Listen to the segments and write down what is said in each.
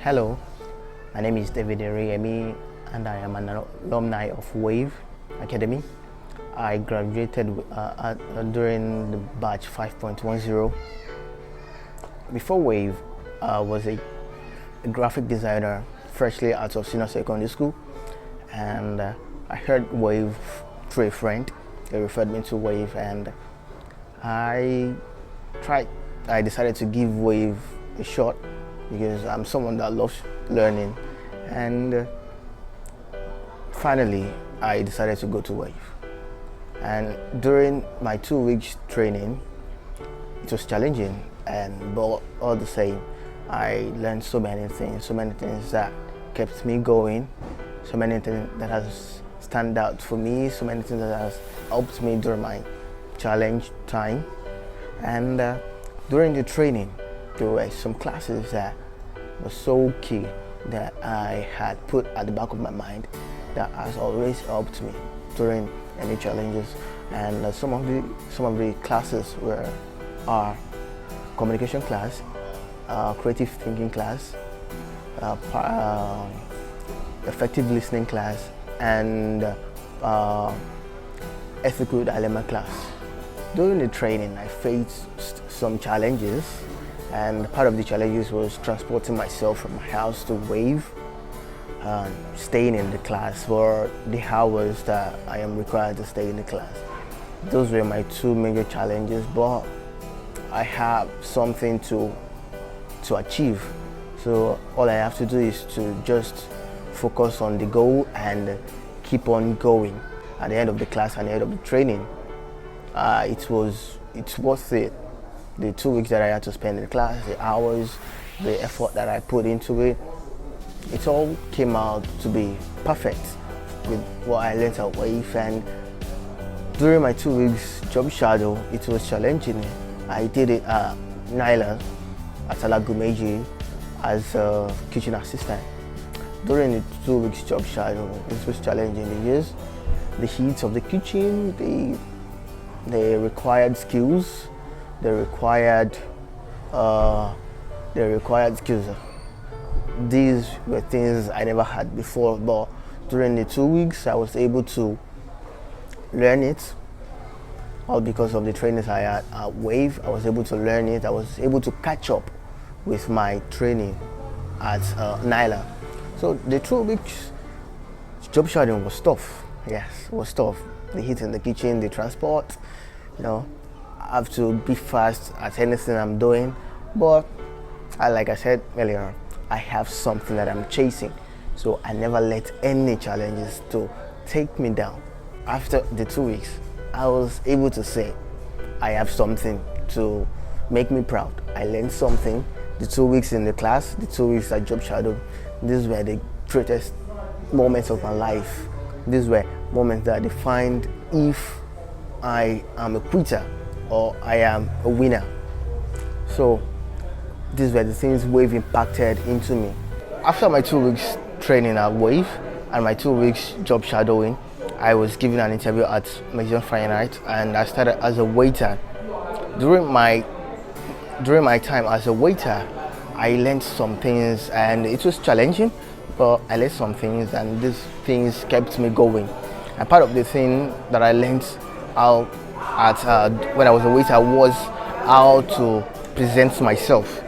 Hello, my name is David Irinyemi and I am an alumni of WAVE Academy. I graduated during the batch 5.10. Before WAVE, I was a graphic designer freshly out of senior secondary school, and I heard WAVE through a friend. They referred me to WAVE and I decided to give WAVE a shot because I'm someone that loves learning, and finally I decided to go to WAVE. And during my 2 weeks training, it was challenging, but all the same, I learned so many things that kept me going, so many things that has stand out for me, so many things that has helped me during my challenge time. And during the training, there were some classes that were so key that I had put at the back of my mind that has always helped me during any challenges. And some of the classes were our communication class, creative thinking class, effective listening class, and ethical dilemma class. During the training, I faced some challenges, and part of the challenges was transporting myself from my house to WAVE, staying in the class for the hours that I am required to stay in the class. Those were my two major challenges, but I have something to achieve. So all I have to do is to just focus on the goal and keep on going. At the end of the class and the end of the training, it's worth it. The 2 weeks that I had to spend in the class, the hours, the effort that I put into it, it all came out to be perfect with what I learned at WAVE. And during my 2 weeks job shadow, it was challenging. I did it at Nyla at Alagumeji as a kitchen assistant. During the 2 weeks job shadow, it was challenging because the heat of the kitchen, the required skills, the required skills. These were things I never had before, but during the 2 weeks I was able to learn it. All because of the trainings I had at WAVE, I was able to learn it. I was able to catch up with my training at Nyla. So the 2 weeks job shadowing was tough. Yes, it was tough. The heat in the kitchen, the transport, I have to be fast at anything I'm doing. But like I said earlier, I have something that I'm chasing. So I never let any challenges to take me down. After the 2 weeks, I was able to say, I have something to make me proud. I learned something. The 2 weeks in the class, the 2 weeks at job shadow, these were the greatest moments of my life. These were moments that defined if I am a quitter or I am a winner. So these were the things WAVE impacted into me. After my 2 weeks training at WAVE and my 2 weeks job shadowing, I was given an interview at Maison Fine Art, and I started as a waiter. During my time as a waiter, I learned some things, and it was challenging, but I learned some things, and these things kept me going. And part of the thing that I learned when I was a waiter was how to present myself.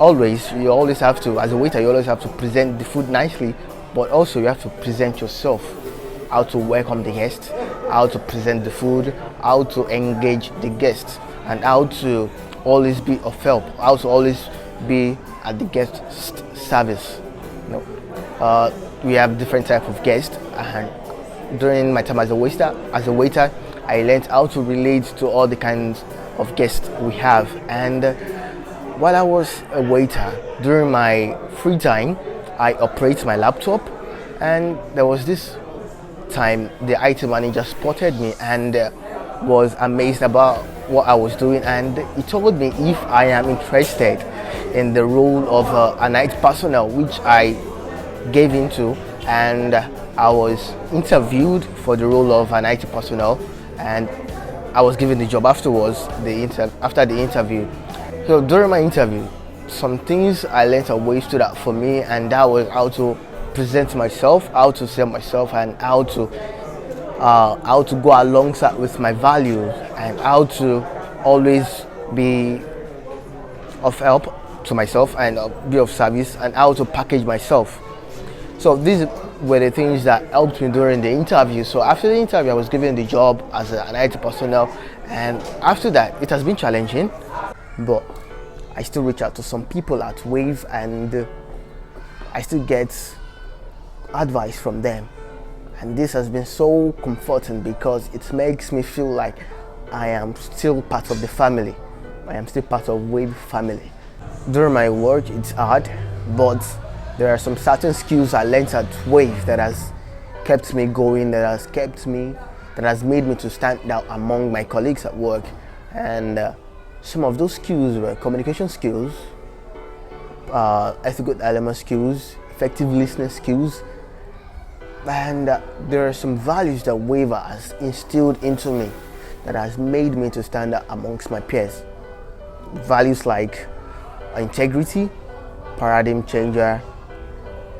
You always have to, as a waiter, you always have to present the food nicely, but also you have to present yourself. How to welcome the guest, how to present the food, how to engage the guests, and how to always be of help, how to always be at the guest service. We have different types of guests, and during my time as a waiter, I learned how to relate to all the kinds of guests we have. And while I was a waiter, during my free time, I operate my laptop, and there was this time the IT manager spotted me and was amazed about what I was doing, and he told me if I am interested in the role of an IT personnel, which I gave into, and I was interviewed for the role of an IT personnel, and I was given the job afterwards. After the interview, so during my interview, some things I learned at Wave stood out for me, and that was how to present myself, how to sell myself, and how to go alongside with my values, and how to always be of help to myself and be of service, and how to package myself. So these were the things that helped me during the interview. So after the interview, I was given the job as an IT personnel, and after that, it has been challenging, but I still reach out to some people at Wave, and I still get advice from them. And this has been so comforting because it makes me feel like I am still part of the family. I am still part of Wave family. During my work, it's hard, but there are some certain skills I learned at Wave that has kept me going, that has made me to stand out among my colleagues at work. And some of those skills were communication skills, ethical element skills, effective listening skills, and there are some values that Wave has instilled into me that has made me to stand out amongst my peers. Values like integrity, paradigm changer,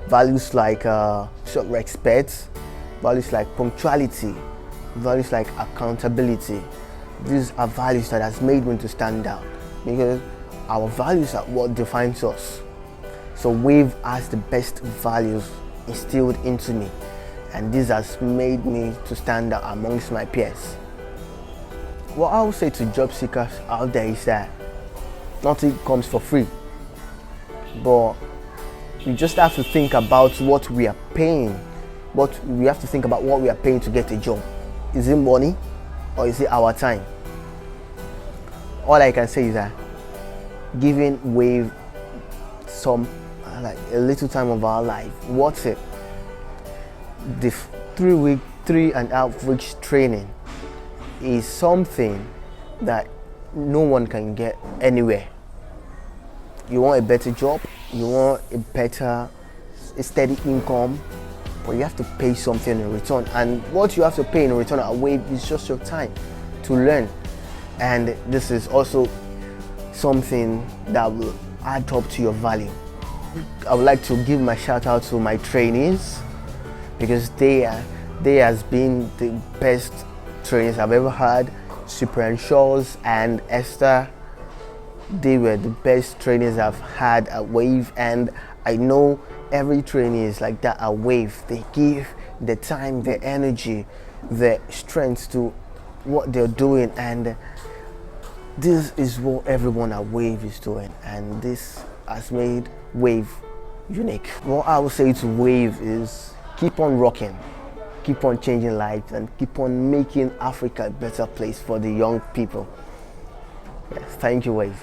values like self-respect, values like punctuality, values like accountability. These are values that has made me to stand out, because our values are what defines us. So Wave has the best values instilled into me, and this has made me to stand out amongst my peers. What I would say to job seekers out there is that nothing comes for free, but we just have to think about what we are paying. We have to think about what we are paying to get a job. Is it money or is it our time? All I can say is that giving Wave some a little time of our life, what's it? The 3.5 weeks training is something that no one can get anywhere. You want a better job, you want a steady income, but you have to pay something in return. And what you have to pay in return at Wave is just your time to learn. And this is also something that will add up to your value. I would like to give my shout out to my trainees, because they has been the best trainees I've ever had. Cyprian Shaws and Esther, they were the best trainees I've had at Wave, and I know every trainee is like that at Wave. They give the time, the energy, the strength to what they're doing, and this is what everyone at Wave is doing, and this has made Wave unique. What I would say to Wave is keep on rocking, keep on changing lives, and keep on making Africa a better place for the young people. Yes, thank you, Wave.